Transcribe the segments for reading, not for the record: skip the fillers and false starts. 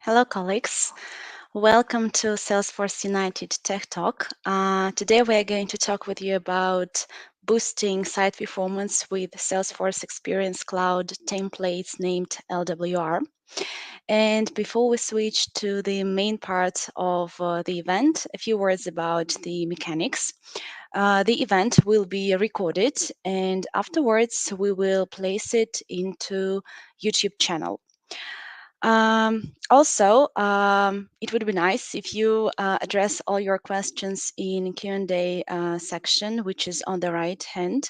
Hello, colleagues. Welcome to Salesforce United Tech Talk. Today we are going to talk with you about boosting site performance with Salesforce Experience Cloud templates named LWR. And before we switch to the main part of the event, a few words about the mechanics. The event will be recorded, and afterwards we will place it into YouTube channel. It would be nice if you address all your questions in Q&A section, which is on the right hand.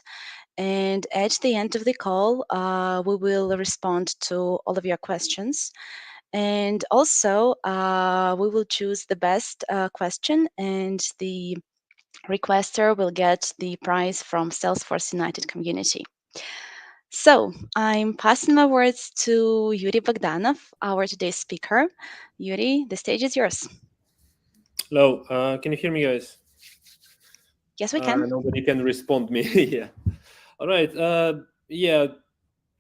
And at the end of the call, we will respond to all of your questions. And also, we will choose the best question, and the requester will get the prize from Salesforce United community. So I'm passing my words to Yuri Bogdanov, our today's speaker. Yuri, the stage is yours. Hello, can you hear me, guys? Yes, we can. Nobody can respond me. Yeah. All right. We're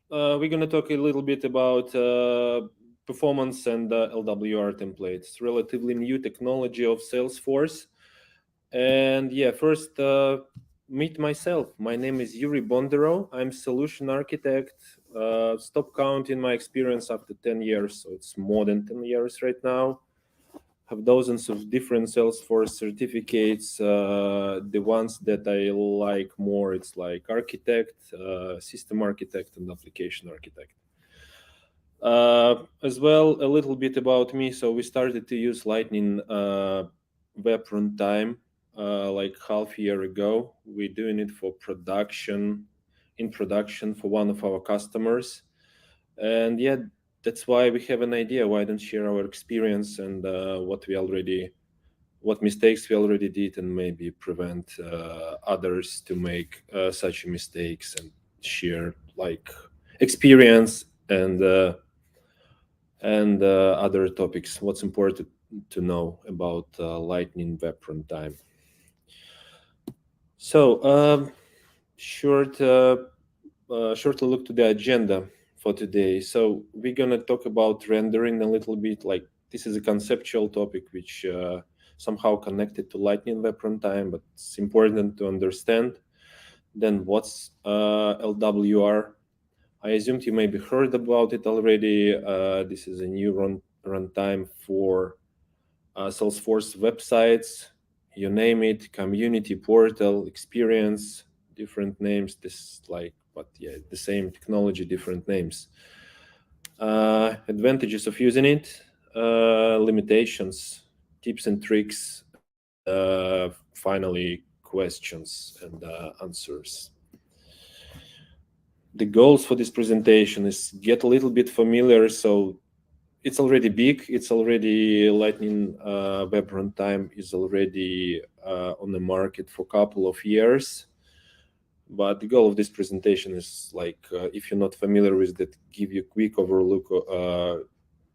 gonna talk a little bit about performance and LWR templates. Relatively new technology of Salesforce. And yeah, first meet myself. My name is Yuri Bondarov. I'm solution architect. Stop counting my experience after 10 years, so it's more than 10 years right now. Have dozens of different Salesforce certificates. The ones that I like more, it's like architect, system architect, and application architect. As well, a little bit about me. So we started to use Lightning Web Runtime like half year ago. We're doing it for in production for one of our customers. And yeah, that's why we have an idea. Why don't share our experience and what mistakes we already did, and maybe prevent others to make such mistakes, and share like experience and other topics. What's important to know about Lightning Web Runtime? So, shortly look to the agenda for today. So we're gonna talk about rendering a little bit. Like, this is a conceptual topic which somehow connected to Lightning Web Runtime, but it's important to understand. Then what's LWR? I assumed you maybe heard about it already. This is a new runtime for Salesforce websites, you name it, community portal, experience, different names. This like, but yeah, the same technology, different names. Advantages of using it, limitations, tips and tricks, and finally questions and answers. The goals for this presentation is get a little bit familiar. So it's already big. It's already Lightning Web Runtime is already on the market for a couple of years. But the goal of this presentation is like, if you're not familiar with that, give you a quick overlook,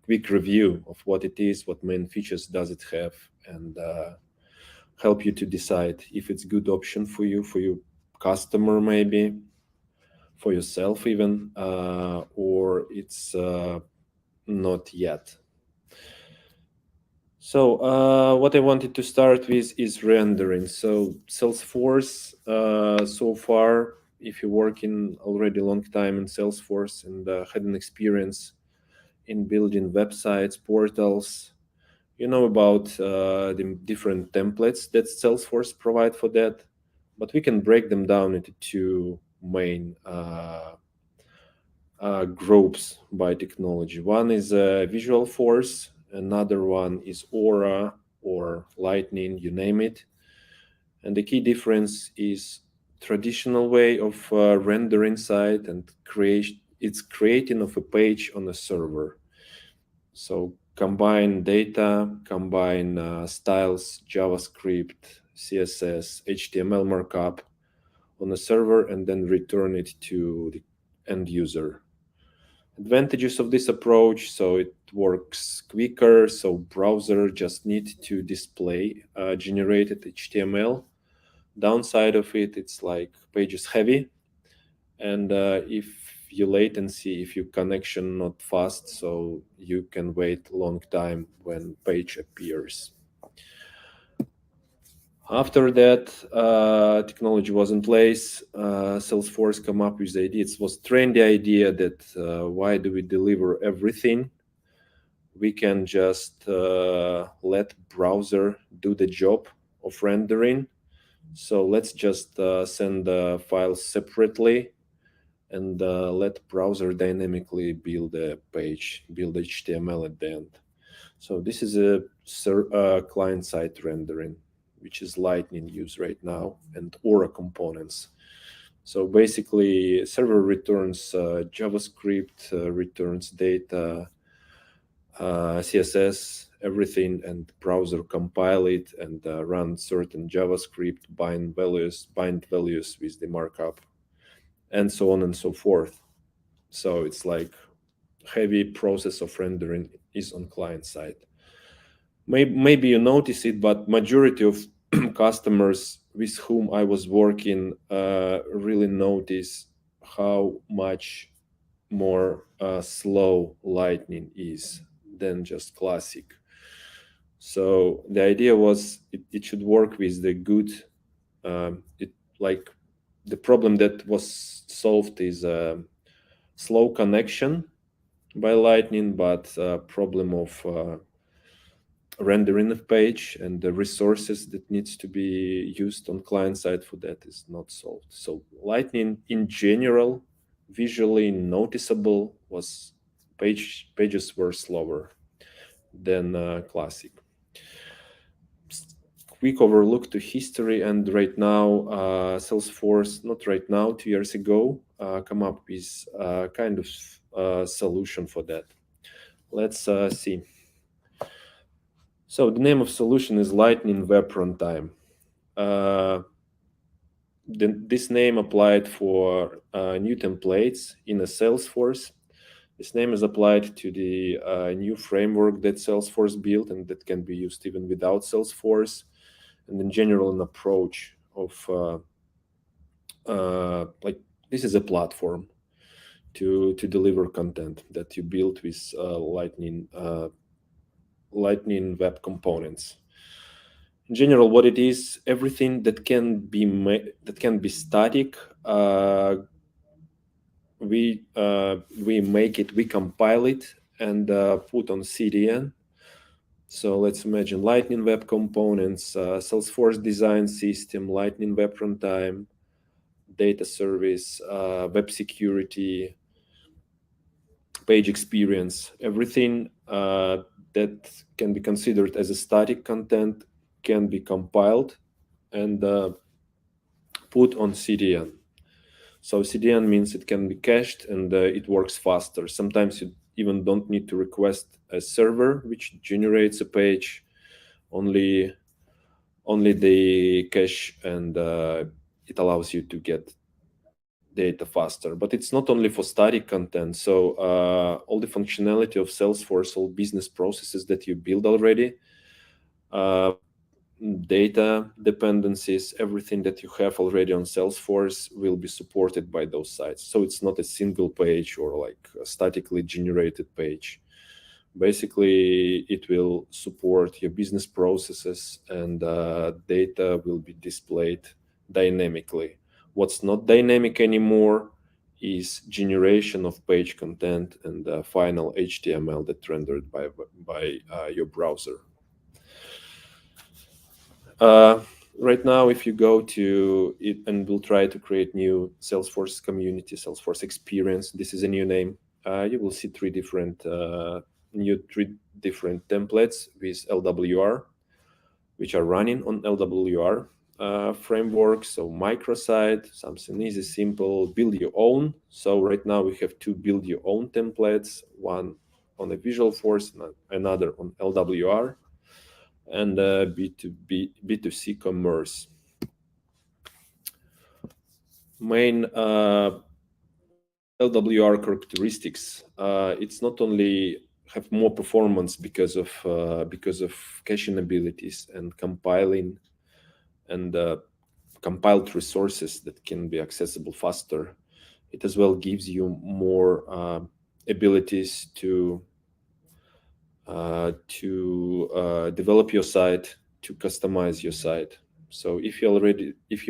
quick review of what it is, what main features does it have, and help you to decide if it's a good option for you, for your customer maybe, for yourself even, or it's not yet. So what I wanted to start with is rendering. So Salesforce, so far, if you're working already a long time in Salesforce and had an experience in building websites, portals, you know about the different templates that Salesforce provide for that. But we can break them down into two main groups by technology. One is Visualforce, another one is Aura or Lightning, you name it. And the key difference is traditional way of rendering site and it's creating of a page on a server. So combine data, combine styles, JavaScript, CSS, HTML markup on a server, and then return it to the end user. Advantages of this approach: so it works quicker, so browser just need to display generated HTML. Downside of it, it's like pages heavy, and if you latency, if your connection not fast, so you can wait long time when page appears. After that, technology was in place. Salesforce come up with the idea. It was trendy idea that why do we deliver everything? We can just let browser do the job of rendering. So let's just send the files separately and let browser dynamically build a page, build HTML at the end. So this is a client-side rendering, which is Lightning used right now, and Aura components. So basically, server returns JavaScript, returns data, CSS, everything, and browser compile it and run certain JavaScript, bind values with the markup, and so on and so forth. So it's like heavy process of rendering is on client side. Maybe you notice it, but majority of customers with whom I was working really notice how much more slow Lightning is than just Classic. So the idea was it should work with the good. It like the problem that was solved is slow connection by Lightning, but problem of rendering of page and the resources that needs to be used on client side for that is not solved. So Lightning in general, visually noticeable, was pages were slower than Classic. Quick overlook to history, and right now Salesforce, not right now, 2 years ago, come up with kind of solution for that. Let's see. So the name of solution is Lightning Web Runtime. Uh, this name applied for new templates in a Salesforce. This name is applied to the new framework that Salesforce built and that can be used even without Salesforce. And in general, an approach of like this is a platform to deliver content that you build with Lightning Web Components. In general, what it is, everything that can be static, we make it, we compile it, and put on CDN. So let's imagine Lightning Web Components, Salesforce Design System, Lightning Web Runtime, Data Service, Web Security, Page Experience. Everything that can be considered as a static content can be compiled and put on CDN. So CDN means it can be cached and it works faster. Sometimes you even don't need to request a server which generates a page, only the cache, and it allows you to get data faster. But it's not only for static content. So all the functionality of Salesforce, all business processes that you build already, data dependencies, everything that you have already on Salesforce will be supported by those sites. So it's not a single page or like a statically generated page. Basically, it will support your business processes and data will be displayed dynamically. What's not dynamic anymore is generation of page content and final HTML that rendered by your browser. Right now, if you go to it, and we'll try to create new Salesforce community, Salesforce experience, this is a new name, you will see three different templates with LWR, which are running on LWR framework. So microsite, something easy, simple, build your own. So right now we have two build your own templates, one on a Visualforce and another on LWR, and B2C commerce. Main LWR characteristics. It's not only have more performance because of caching abilities and compiling and compiled resources that can be accessible faster. It as well gives you more abilities to develop your site, to customize your site. So if you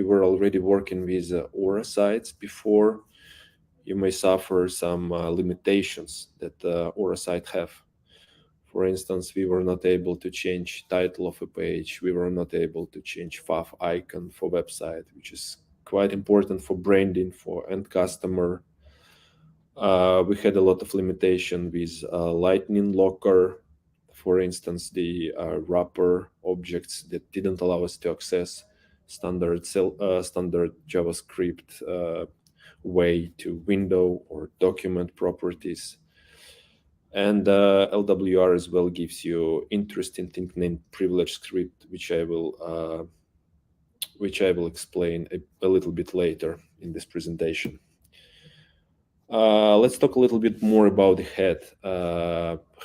were already working with Aura sites before, you may suffer some limitations that Aura site have. For instance, we were not able to change title of a page. We were not able to change fav icon for website, which is quite important for branding for end customer. We had a lot of limitation with Lightning Locker, for instance, the wrapper objects that didn't allow us to access standard JavaScript way to window or document properties. And LWR as well gives you interesting thing named privilege script, which I will explain a little bit later in this presentation. Let's talk a little bit more about the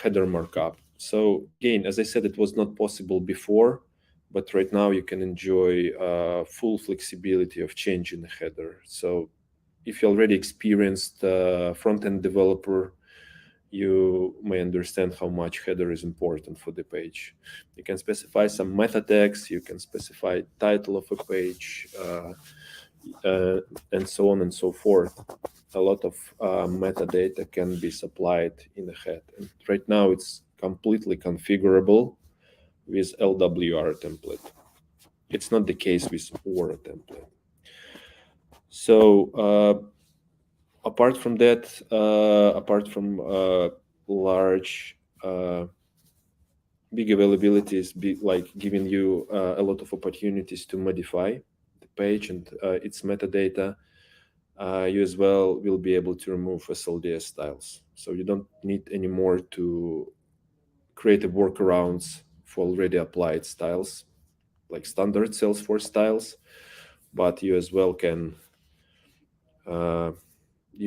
header markup. So again, as I said, it was not possible before, but right now you can enjoy full flexibility of changing the header. So if you already experienced front-end developer, you may understand how much header is important for the page. You can specify some meta tags, you can specify title of a page, uh, and so on and so forth. A lot of metadata can be supplied in the head. And right now it's completely configurable with LWR template. It's not the case with Aura template. So apart from that, apart from large big availabilities, like giving you a lot of opportunities to modify the page and its metadata, you as well will be able to remove SLDS styles. So you don't need anymore to create a workarounds for already applied styles, like standard Salesforce styles, but uh, you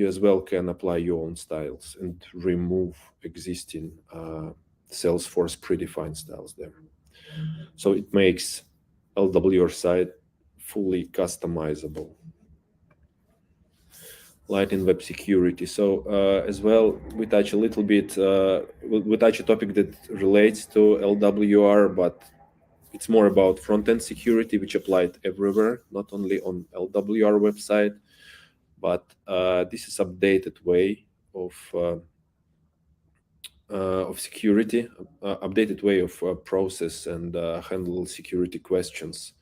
as well can apply your own styles and remove existing Salesforce predefined styles there. So it makes LWR site fully customizable. Light in web security. So as well, we touch a little bit, we touch a topic that relates to LWR, but it's more about front-end security, which applied everywhere, not only on LWR website, but this is updated way of security, updated way of process and handle security questions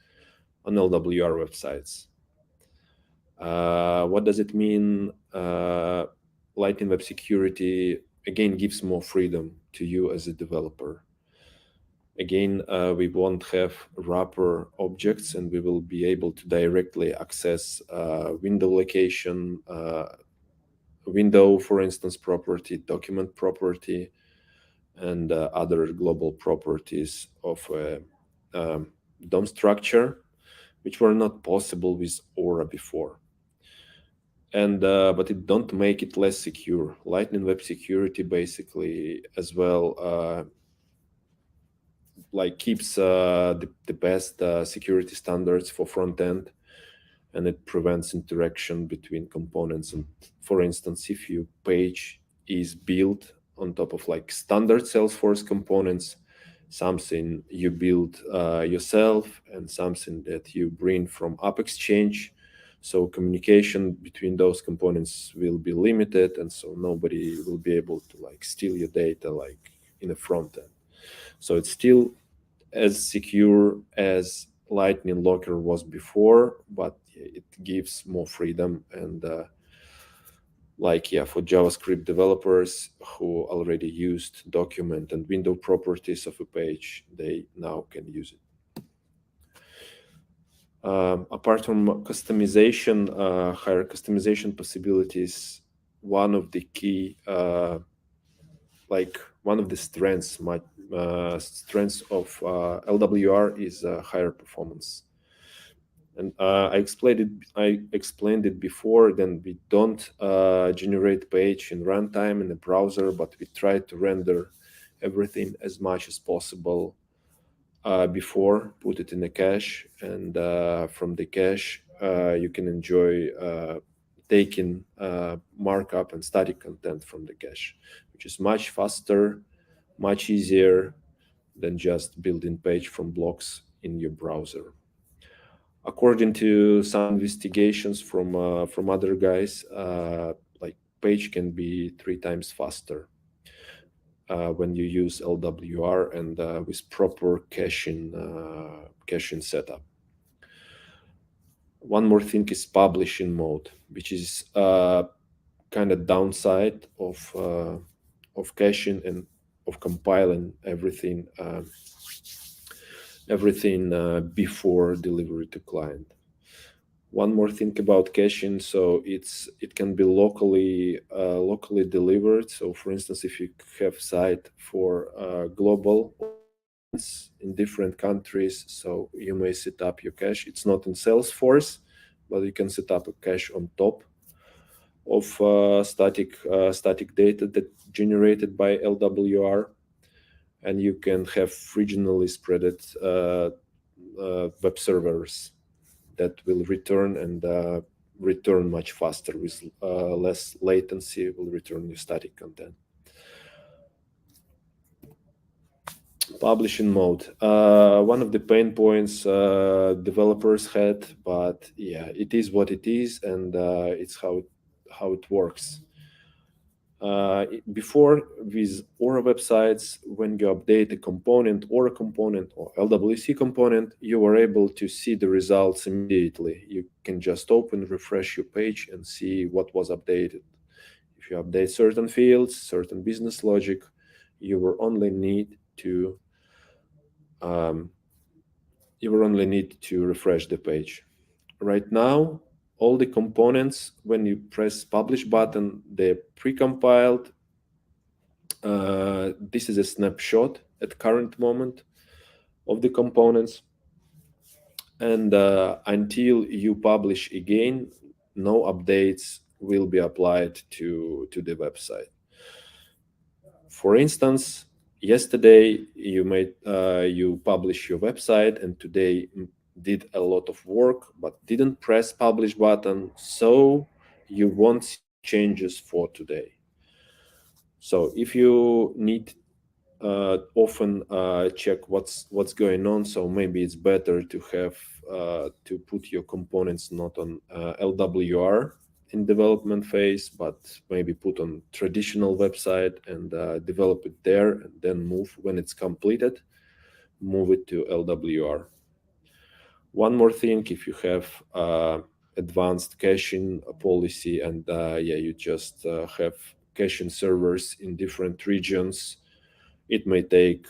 on LWR websites. What does it mean? Lightning Web Security again gives more freedom to you as a developer. Again, we won't have wrapper objects, and we will be able to directly access window location, window, for instance, property, document property, and other global properties of a DOM structure, which were not possible with Aura before. And but it don't make it less secure. Lightning Web Security basically as well like keeps the best security standards for front end, and it prevents interaction between components. And for instance, if your page is built on top of like standard Salesforce components, something you build yourself and something that you bring from App Exchange, so communication between those components will be limited, and so nobody will be able to like steal your data like in the front end. So it's still as secure as Lightning Locker was before, but it gives more freedom. And like, yeah, for JavaScript developers who already used document and window properties of a page, they now can use it. Apart from customization, higher customization possibilities, one of the key, like one of the strengths of LWR is higher performance. And I explained it before. Then we don't generate page in runtime in the browser, but we try to render everything as much as possible before, put it in the cache, and from the cache you can enjoy taking markup and static content from the cache, which is much faster, much easier than just building page from blocks in your browser. According to some investigations from other guys, like page can be 3 times faster when you use LWR and with proper caching setup. One more thing is publishing mode, which is kind of downside of caching and of compiling everything before delivery to client. One more thing about caching, so it can be locally delivered. So for instance, if you have site for global audience in different countries, so you may set up your cache. It's not in Salesforce, but you can set up a cache on top of static data that generated by LWR, and you can have regionally spreaded web servers that will return and return much faster with less latency, will return your static content. Publishing mode, one of the pain points developers had, but yeah, it is what it is, and it's how it works. Before, with Aura websites, when you update a component, Aura component or LWC component, you were able to see the results immediately. You can just open, refresh your page, and see what was updated. If you update certain fields, certain business logic, you will only need to um, refresh the page. Right now, all the components, when you press publish button, they're precompiled. This is a snapshot at current moment of the components, and until you publish again, no updates will be applied to the website. For instance, yesterday you publish your website, and today did a lot of work but didn't press publish button, so you won't see changes for today. So if you need often check what's going on, so maybe it's better to have to put your components not on LWR in development phase, but maybe put on traditional website and develop it there, and then move when it's completed, move it to LWR. One more thing, if you have advanced caching policy, and yeah, you just have caching servers in different regions, it may take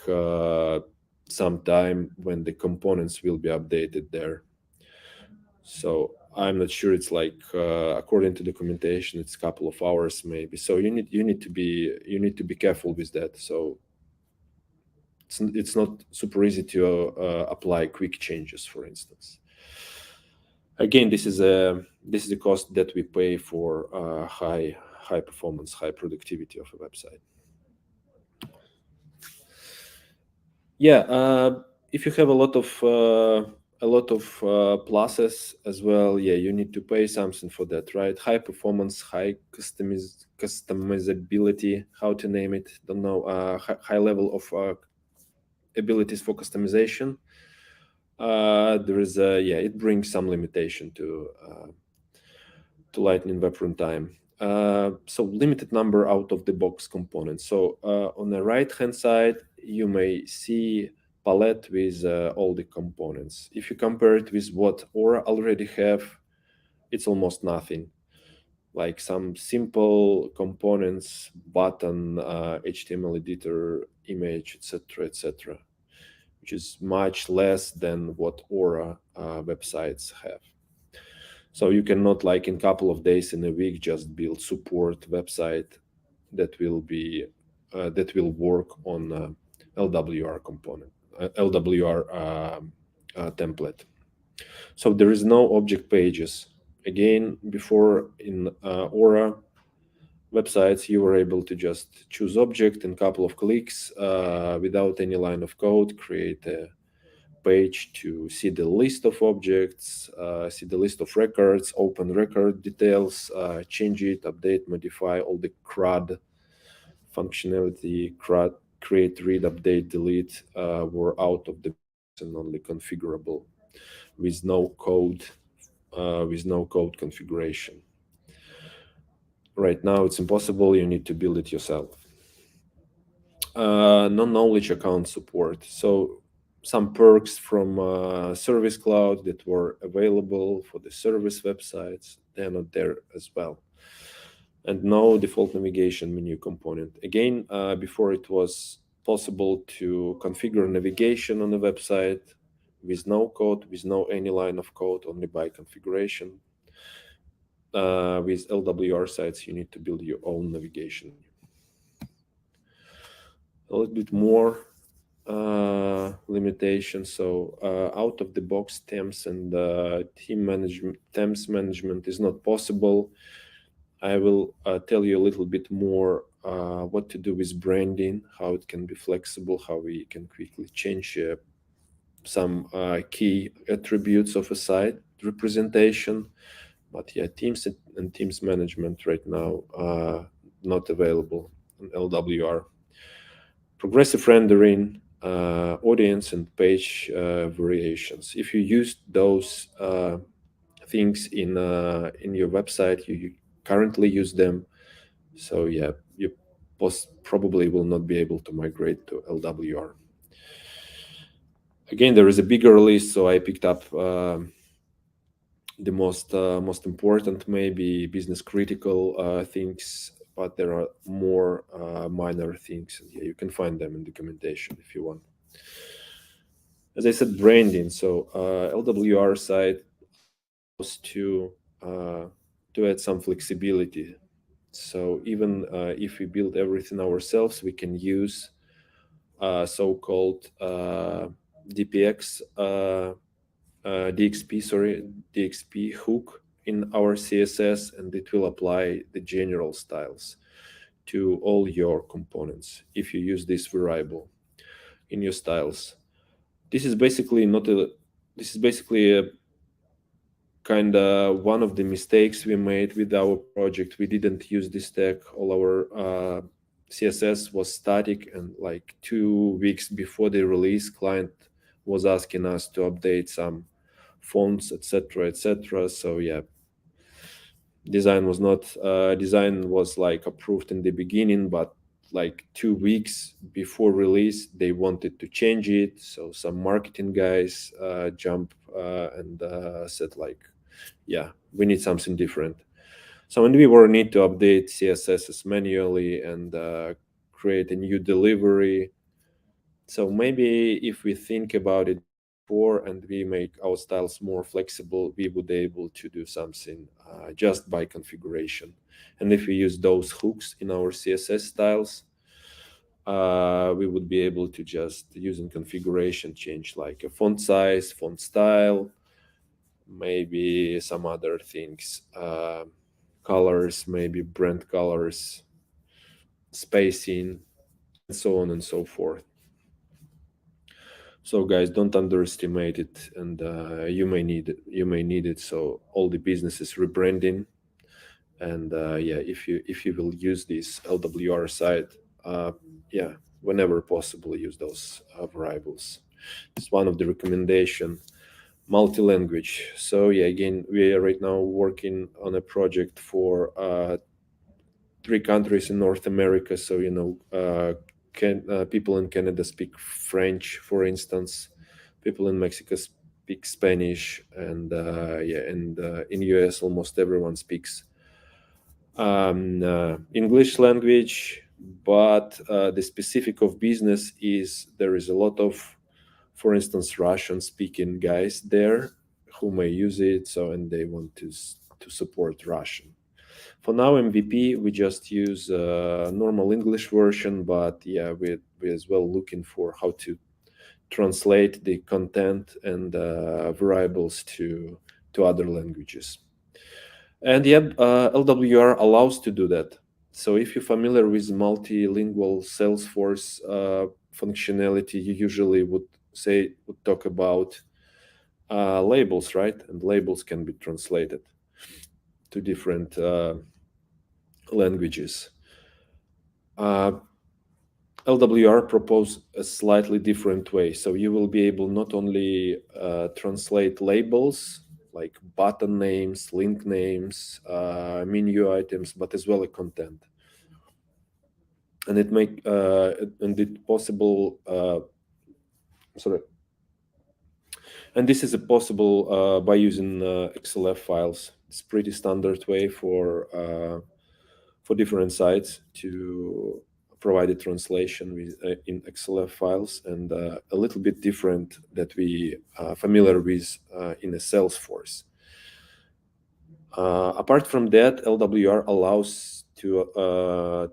some time when the components will be updated there. So I'm not sure. It's like according to documentation, it's a couple of hours maybe. So you need to be careful with that. So it's not super easy to apply quick changes, for instance. Again, this is a cost that we pay for high performance, high productivity of a website. Yeah, if you have a lot of pluses as well, yeah, you need to pay something for that, right? High performance, high customizability, how to name it, don't know. High level of abilities for customization. There is a yeah, it brings some limitation to Lightning Web Runtime. So limited number out of the box components. So on the right hand side, you may see palette with all the components. If you compare it with what Aura already have, it's almost nothing. Like some simple components, button, HTML editor, image, etc., which is much less than what Aura websites have. So you cannot, like in couple of days in a week, just build support website that will work on LWR component, LWR template. So there is no object pages. Again, before in Aura websites, you were able to just choose object in a couple of clicks without any line of code, create a page to see the list of objects, see the list of records, open record details, change it, update, modify, all the CRUD functionality, CRUD, create, read, update, delete, were out of the box and only configurable with no code configuration. Right now, it's impossible. You need to build it yourself. Non-knowledge account support. So some perks from Service Cloud that were available for the service websites, they're not there as well. And no default navigation menu component. Again, before it was possible to configure navigation on the website with no code, with no any line of code, only by configuration. With LWR sites, you need to build your own navigation. A little bit more limitations. So out of the box themes and themes management is not possible. I will tell you a little bit more what to do with branding, how it can be flexible, how we can quickly change some key attributes of a site representation. But yeah, teams and teams management right now not available on LWR. Progressive rendering, audience and page variations. If you use those things in your website, you currently use them. So yeah, you probably will not be able to migrate to LWR. Again, there is a bigger list, so I picked up the most important, maybe business critical things, but there are more minor things. And yeah, you can find them in documentation if you want. As I said, branding. So LWR site allows to add some flexibility. So even if we build everything ourselves, we can use so-called DPX, DXP hook in our CSS, and it will apply the general styles to all your components if you use this variable in your styles. This is basically not a. This is basically a kind of one of the mistakes we made with our project. We didn't use this tag. All our CSS was static, and like 2 weeks before the release, client was asking us to update some fonts, etc., etc. So yeah, design was like approved in the beginning, but like 2 weeks before release, they wanted to change it. So some marketing guys jump and said like, yeah, we need something different. So when we were need to update CSS manually and create a new delivery. So maybe if we think about it before and we make our styles more flexible, we would be able to do something just by configuration. And if we use those hooks in our CSS styles, we would be able to just using configuration change like a font size, font style, maybe some other things, colors, maybe brand colors, spacing, and so on and so forth. So guys, don't underestimate it, and you may need it. You may need it. So all the businesses rebranding, and yeah, if you will use this LWR site, yeah, whenever possible, use those variables. It's one of the recommendation. Multi-language. So yeah, again, we are right now working on a project for 3 countries in North America. So people in Canada speak French, for instance. People in Mexico speak Spanish, and yeah, and in US almost everyone speaks English language. But the specific of business is there is a lot of, for instance, Russian-speaking guys there who may use it. So and they want to support Russian. For now, MVP, we just use normal English version, but yeah, we as well looking for how to translate the content and variables to other languages. And yeah, LWR allows to do that. So if you're familiar with multilingual Salesforce functionality, you usually would say would talk about labels, right? And labels can be translated to different languages. Uh, LWR propose a slightly different way. So you will be able not only translate labels like button names, link names, menu items, but as well as content. And it possible. Sorry, and this is a possible by using XLF files. It's pretty standard way for different sites to provide a translation with in XLF files, and a little bit different that we are familiar with in a Salesforce. Apart from that, LWR allows to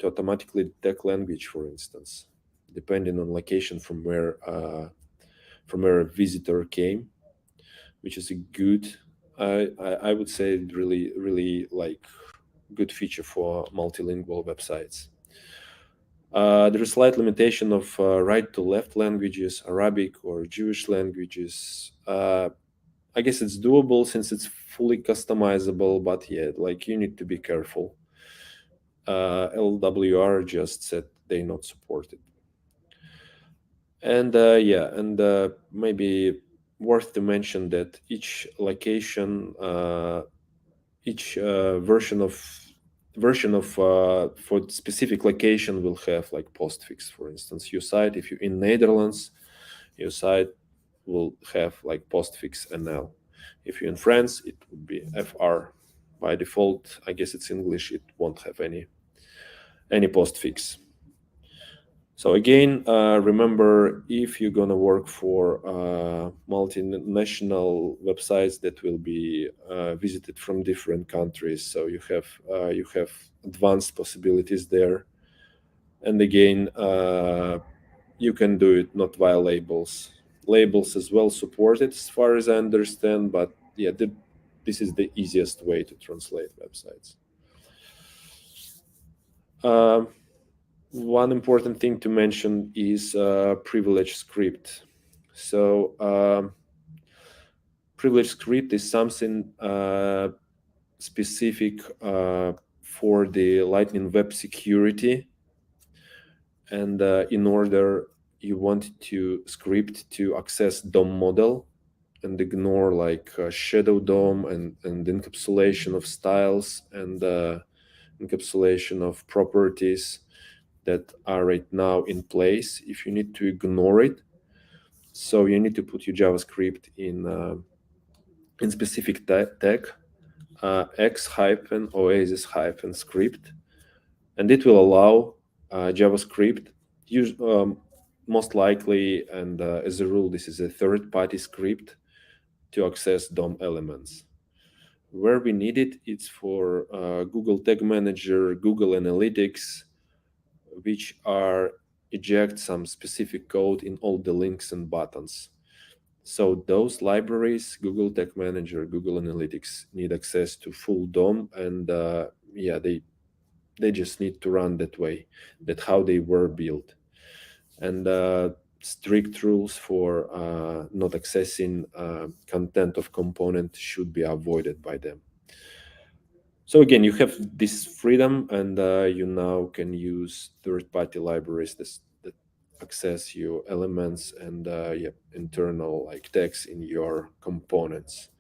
automatically detect language, for instance, depending on location from where a visitor came, which is a good, I would say, really like good feature for multilingual websites. There is slight limitation of right to left languages, Arabic or Jewish languages. I guess it's doable since it's fully customizable, but yeah, like you need to be careful. LWR just said they not support it. And yeah, and maybe worth to mention that each location, each version of for specific location will have like postfix. For instance, your site, if you're in Netherlands, your site will have like postfix NL. If you're in France, it would be FR. By default, I guess it's English, it won't have any postfix. So again, remember, if you're gonna work for multinational websites that will be visited from different countries, so you have advanced possibilities there. And again, you can do it not via labels. Labels as well supported, as far as I understand, but yeah, this is the easiest way to translate websites. Um One important thing to mention is privilege script. So privilege script is something specific for the Lightning Web security, and in order you want to script to access DOM model and ignore like shadow DOM and encapsulation of styles and encapsulation of properties that are right now in place. If you need to ignore it, so you need to put your JavaScript in specific tag x hyphen oasis hyphen script, and it will allow JavaScript use most likely, and as a rule this is a third-party script, to access DOM elements. Where we need it, it's for Google Tag Manager, Google Analytics, which are eject some specific code in all the links and buttons. So those libraries, Google Tag Manager, Google Analytics, need access to full DOM, and yeah, they just need to run that way. That's how they were built, and strict rules for not accessing content of component should be avoided by them. So again, you have this freedom, and you now can use third-party libraries that access your elements and yeah, internal like text in your components,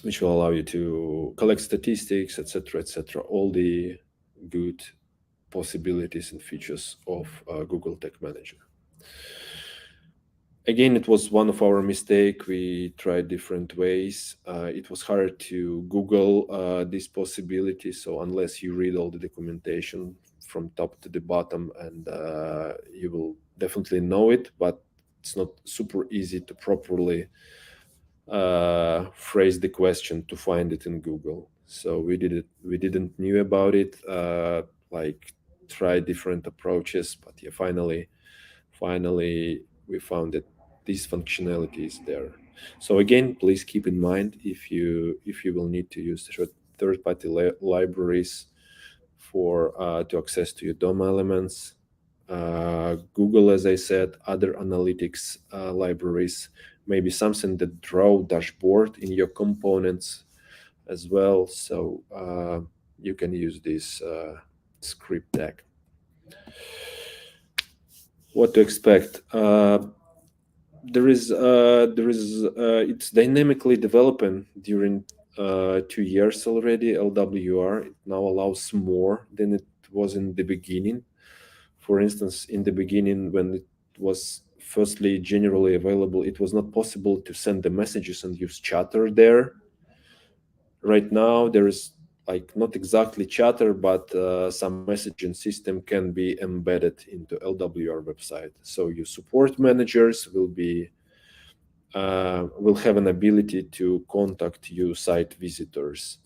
which will allow you to collect statistics, etc., etc. All the good possibilities and features of Google Tag Manager. Again, it was one of our mistake. We tried different ways. It was hard to Google this possibility. So unless you read all the documentation from top to the bottom, and you will definitely know it, but it's not super easy to properly phrase the question to find it in Google. So we did it. We didn't knew about it. Like try different approaches, but yeah, finally we found that this functionality is there. So again, please keep in mind, if you will need to use third-party libraries for to access to your DOM elements, Google, as I said, other analytics libraries, maybe something that draw dashboard in your components as well. So you can use this script tag. What to expect? It's dynamically developing during 2 years already. LWR it now allows more than it was in the beginning. For instance, in the beginning, when it was firstly generally available, it was not possible to send the messages and use chatter there. Right now, there is like not exactly chatter, but some messaging system can be embedded into LWR website. So your support managers will have an ability to contact you site visitors.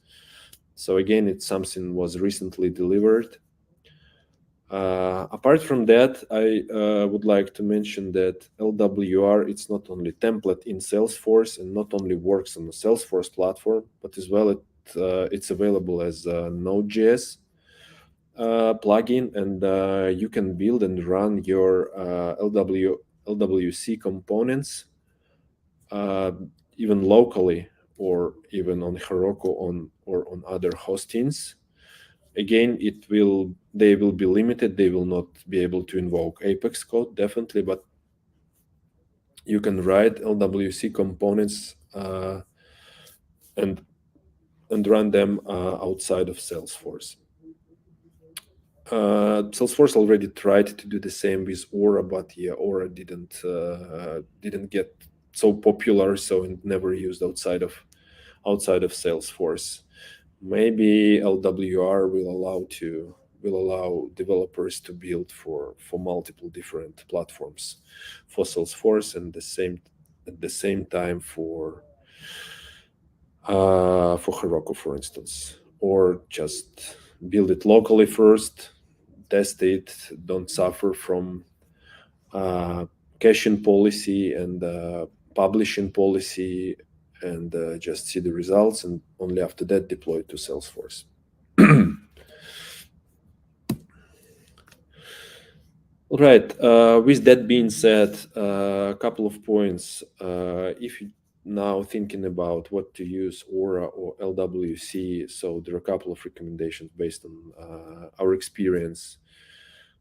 So again, it's something was recently delivered. Apart from that, I would like to mention that LWR it's not only template in Salesforce and not only works on the Salesforce platform, but as well it's available as a Node.js plugin, and you can build and run your LWC components uh, even locally or even on Heroku or on other hostings. Again, they will be limited. They will not be able to invoke Apex code definitely, but you can write LWC components and run them outside of Salesforce. Salesforce already tried to do the same with Aura, but yeah, Aura didn't get so popular, so it never used outside of Salesforce. Maybe LWR will allow developers to build for multiple different platforms for Salesforce and at the same time for Heroku, for instance, or just build it locally first, test it, don't suffer from uh, caching policy and publishing policy, and just see the results, and only after that deploy to Salesforce. All right. With that being said, a couple of points. If you now thinking about what to use, Aura or LWC, so there are a couple of recommendations based on our experience.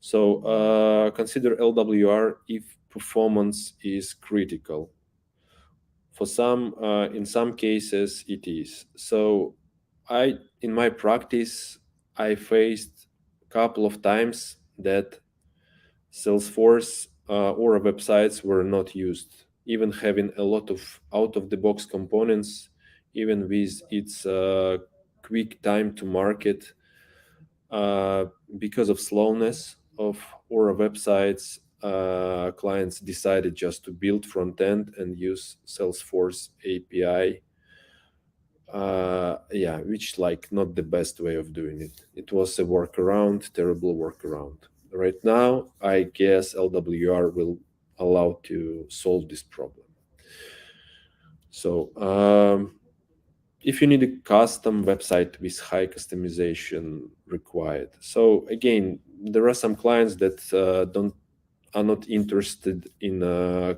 So consider LWR if performance is critical. In some cases, it is. So in my practice, I faced a couple of times that Salesforce or websites were not used, even having a lot of out of the box components, even with its quick time to market, uh, because of slowness of Aura websites, clients decided just to build front end and use Salesforce API. Yeah, which like not the best way of doing it. It was a workaround, terrible workaround. Right now, I guess LWR will allow to solve this problem. So if you need a custom website with high customization required. So again, there are some clients that don't are not interested in a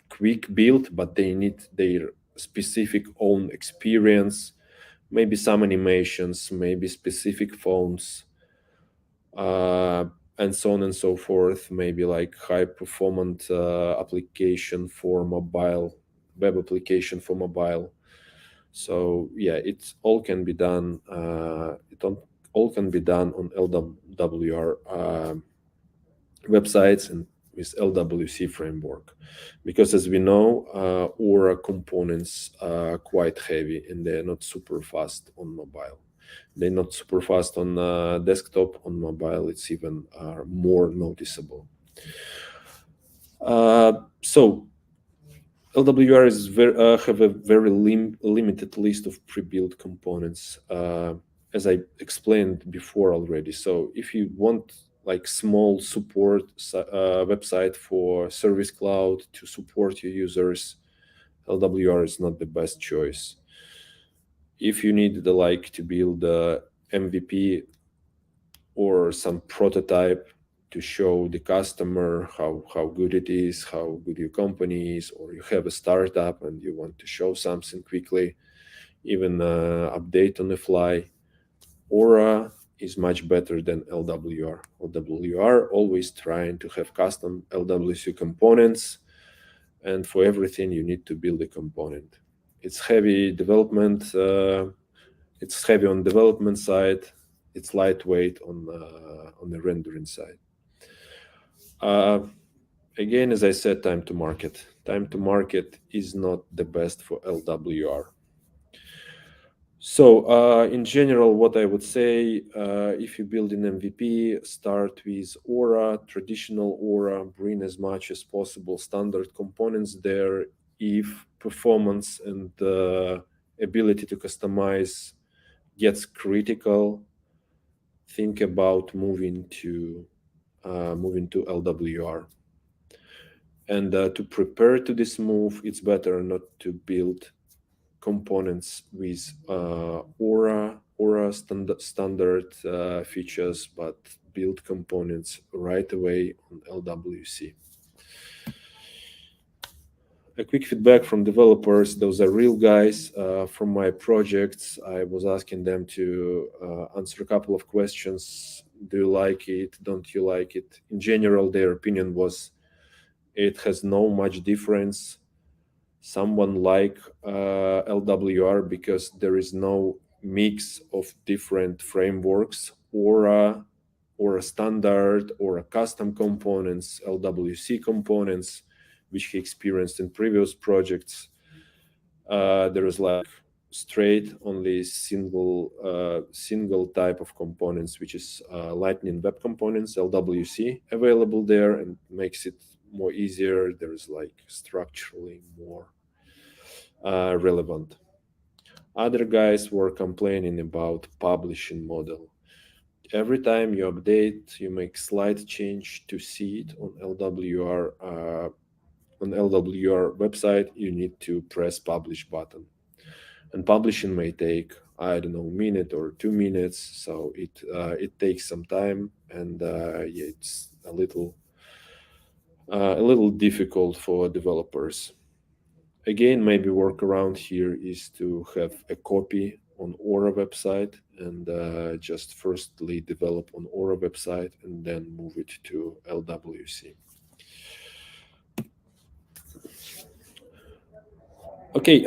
quick build, but they need their specific own experience, maybe some animations, maybe specific fonts, uh, and so on and so forth. Maybe like high performant application for mobile, web application for mobile. So yeah, it's all can be done. All can be done on LWR websites and with LWC framework, because as we know, Aura components are quite heavy and they're not super fast on mobile. They're not super fast on desktop. On mobile, it's even more noticeable. So LWR have a very limited list of pre-built components, as I explained before already. So if you want like small support website for Service Cloud to support your users, LWR is not the best choice. If you need the like to build a MVP or some prototype, to show the customer how good it is, how good your company is, or you have a startup and you want to show something quickly, even update on the fly. Aura is much better than LWR. LWR always trying to have custom LWC components, and for everything you need to build a component. It's heavy development. It's heavy on development side. It's lightweight on the rendering side. Uh, Again, as I said, time to market. Time to market is not the best for LWR. So, in general, what I would say, if you build an MVP, start with Aura, traditional Aura, bring as much as possible standard components there. If performance and ability to customize gets critical, think about moving to LWR. And to prepare to this move, it's better not to build components with standard features, but build components right away on LWC. A quick feedback from developers. Those are real guys from my projects. I was asking them to answer a couple of questions. Do you like it? Don't you like it? In general, their opinion was it has no much difference. Someone like LWR because there is no mix of different frameworks or a standard or a custom components, LWC components, which he experienced in previous projects. There is like straight only single type of components, which is Lightning Web Components (LWC) available there, and makes it more easier. There is like structurally more relevant. Other guys were complaining about publishing model. Every time you update, you make slight change to see it on LWR website. You need to press publish button, and publishing may take I don't know minute or 2 minutes. So it takes some time, and yeah, it's a little difficult for developers. Again, maybe workaround here is to have a copy on Aura website and just firstly develop on Aura website and then move it to LWC. Okay,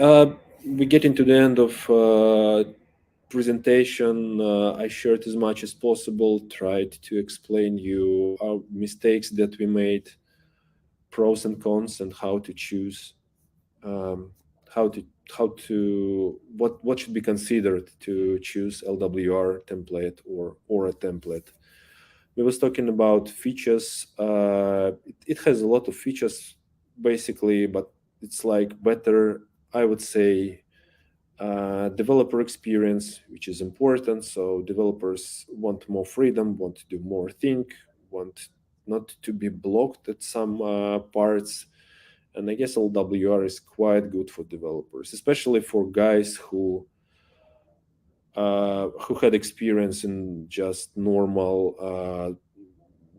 we get into the end of presentation. I shared as much as possible, tried to explain you our mistakes that we made, pros and cons, and how to choose, um, what should be considered to choose LWR template or a template. We was talking about features. It has a lot of features basically, but it's like better, I would say, developer experience, which is important. So developers want more freedom, want to do more think, want not to be blocked at some parts. And I guess LWR is quite good for developers, especially for guys who had experience in just normal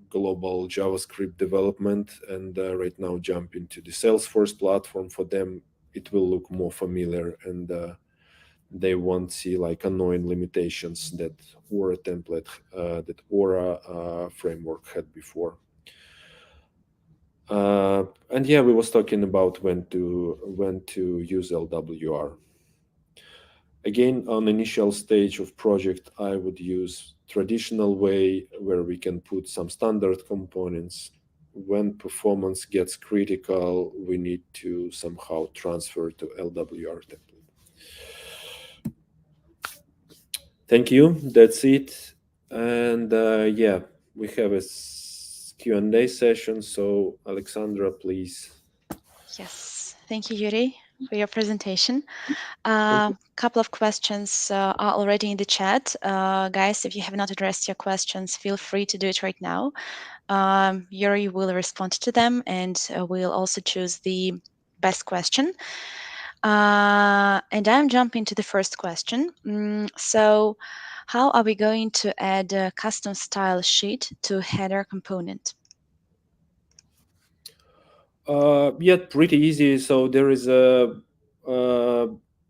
global JavaScript development, and right now jump into the Salesforce platform. For them, it will look more familiar, and they won't see like annoying limitations that Aura template, that Aura framework had before. And yeah, we was talking about when to use LWR. Again, on initial stage of project, I would use traditional way where we can put some standard components. When performance gets critical, we need to somehow transfer to LWR template. Thank you. That's it. And yeah, we have a Q&A session. So Alexandra, please. Yes, thank you, Yuri, for your presentation. Thank A you. couple of questions are already in the chat. Guys, if you have not addressed your questions, feel free to do it right now. Yuri will respond to them, and we'll also choose the best question. And I'm jumping to the first question. So, how are we going to add a custom style sheet to header component? Yeah, pretty easy. So uh,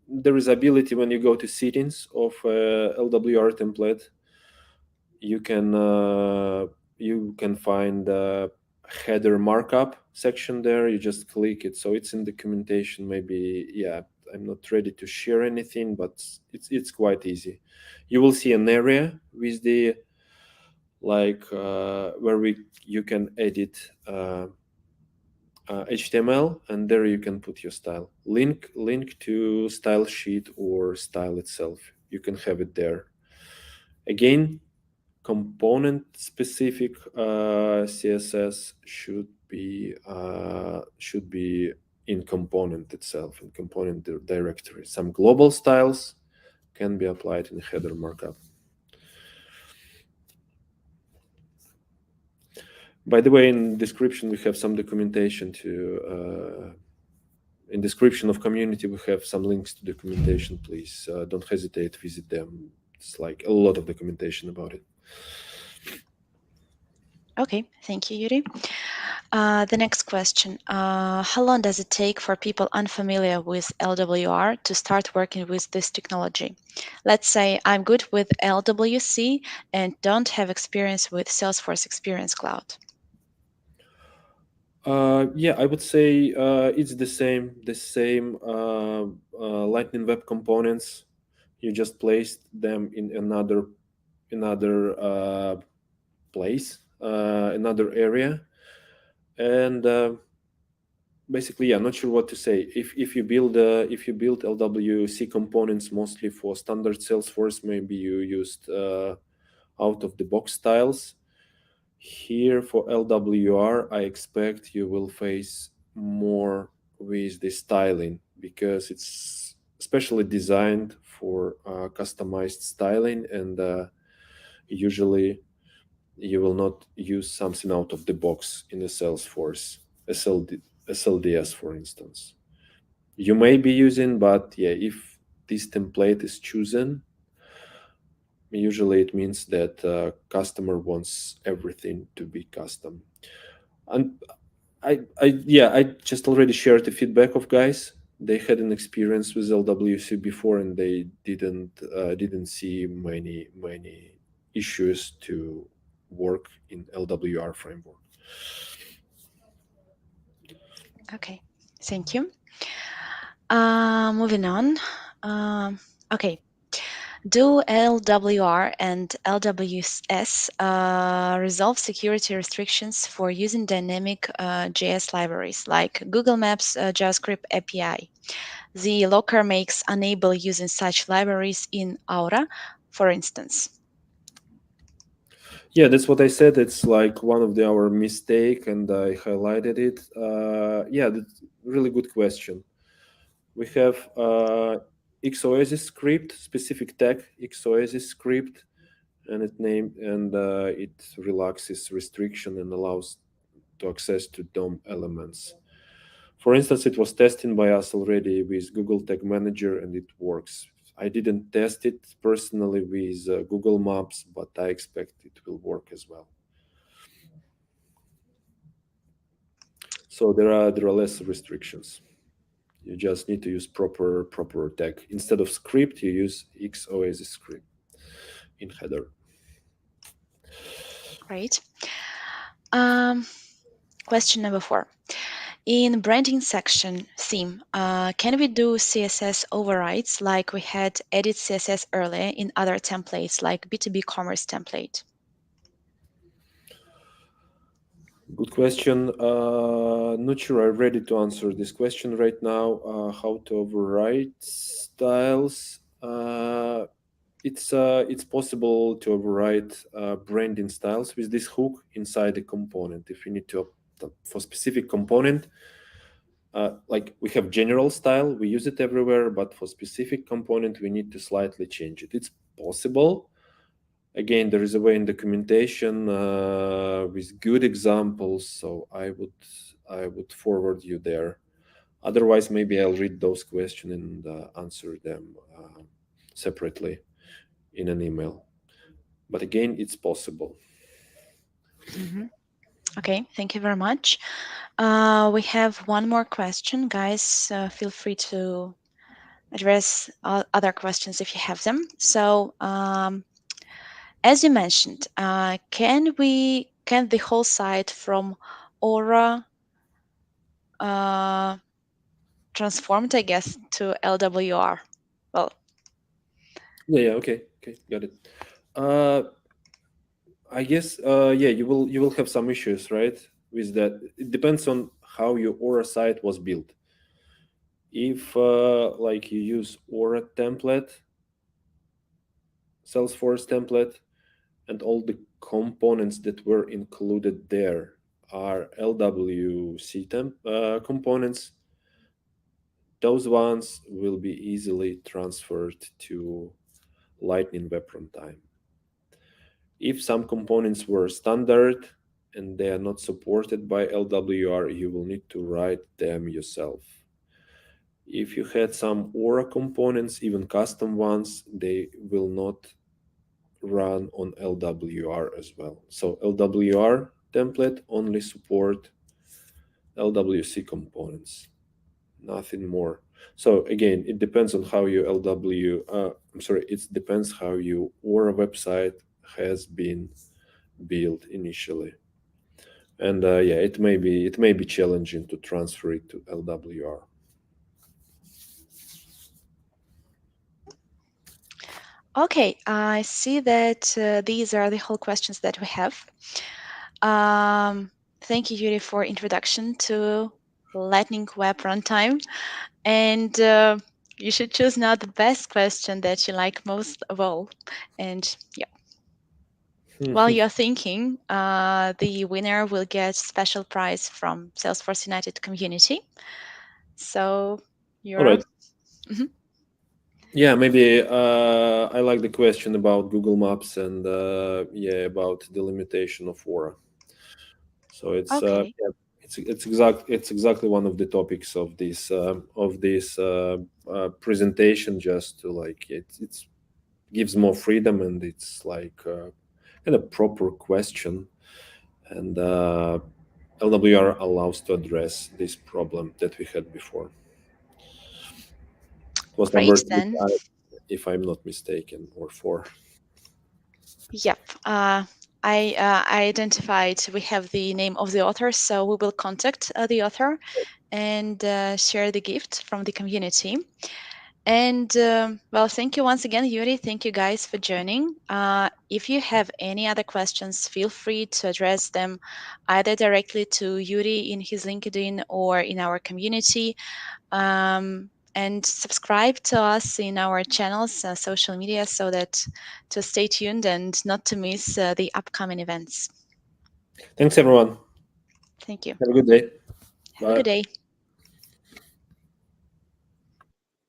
there is ability when you go to settings of LWR template, you can find header markup section there. You just click it, so it's in documentation. Maybe, yeah, I'm not ready to share anything, but it's quite easy. You will see an area with the where we you can edit HTML, and there you can put your style. Link to style sheet or style itself. You can have it there. Again, component specific CSS should be in component itself, in component directory. Some global styles can be applied in header markup. By the way, in description we have some documentation to in description of community we have some links to documentation. Please don't hesitate to visit them. It's like a lot of documentation about it. Okay, thank you, Yuri. The next question. How long does it take for people unfamiliar with LWR to start working with this technology? Let's say I'm good with LWC and don't have experience with Salesforce Experience Cloud. Yeah, I would say it's the same Lightning Web Components. You just placed them in another place, another area, and basically, yeah, not sure what to say. If you build LWC components mostly for standard Salesforce, maybe you used out of the box styles. Here for LWR, I expect you will face more with the styling because it's specially designed for customized styling, and usually you will not use something out of the box in a Salesforce SLDS, for instance. You may be using, but yeah, if this template is chosen, usually it means that customer wants everything to be custom. And I just already shared the feedback of guys. They had an experience with LWC before, and they didn't see many issues to work in LWR framework. Okay, thank you. Moving on. Um, okay, do LWR and LWS resolve security restrictions for using dynamic JS libraries like Google Maps JavaScript API? The locker makes unable using such libraries in Aura, for instance. Yeah, that's what I said. It's like one of our mistake, and I highlighted it. Yeah, that's really good question. We have XOSIS script, specific tag XOSIS script, and it relaxes restriction and allows to access to DOM elements. For instance, it was tested by us already with Google Tag Manager, and it works. I didn't test it personally with Google Maps, but I expect it will work as well. So there are less restrictions. You just need to use proper tag. Instead of script, you use XOSIS script in header. Great. Um, Question number 4. In branding section theme, can we do CSS overrides like we had edit CSS earlier in other templates like B2B commerce template? Good question. Not sure I'm ready to answer this question right now. How to override styles? It's possible to override branding styles with this hook inside the component. If you need to for specific component, like we have general style, we use it everywhere, but for specific component, we need to slightly change it. It's possible. Again, there is a way in documentation with good examples, so I would forward you there. Otherwise, maybe I'll read those questions and answer them separately in an email. But again, it's possible. Mhm. Okay, thank you very much. We have one more question, guys. Feel free to address other questions if you have them. So, as you mentioned, can the whole site from Aura uh, transformed, I guess, to LWR? Well, Yeah, yeah, okay, okay, got it. Uh, I guess, yeah, you will have some issues, right? With that, it depends on how your Aura site was built. If like you use Aura template, Salesforce template, and all the components that were included there are LWC components, those ones will be easily transferred to Lightning Web Runtime. If some components were standard and they are not supported by LWR, you will need to write them yourself. If you had some Aura components, even custom ones, they will not run on LWR as well. So LWR template only support LWC components, nothing more. So again, it depends on how your I'm sorry, it depends how your Aura website has been built initially. And yeah, it may be challenging to transfer it to LWR. okay, I see that these are the whole questions that we have. Um, Thank you, Yuri, for introduction to Lightning Web Runtime. And you should choose now the best question that you like most of all. And yeah, while you're thinking, the winner will get special prize from Salesforce United community. So All you're right. mhm. Yeah, maybe I like the question about Google Maps and yeah, about the limitation of Aura. So Okay, yeah, it's exactly one of the topics of this presentation. Just to like it's gives more freedom, and it's like kind of proper question, and LWR allows to address this problem that we had before. It was number great three, then. if I'm not mistaken, or four. Yep. I identified we have the name of the author, so we will contact the author and share the gift from the community. And well, thank you once again, Yuri. Thank you guys for joining. If you have any other questions, feel free to address them either directly to Yuri in his LinkedIn or in our community. And subscribe to us in our channels, social media, so that to stay tuned and not to miss the upcoming events. Thanks, everyone. Thank you. Have a good day. Have a Bye. good day.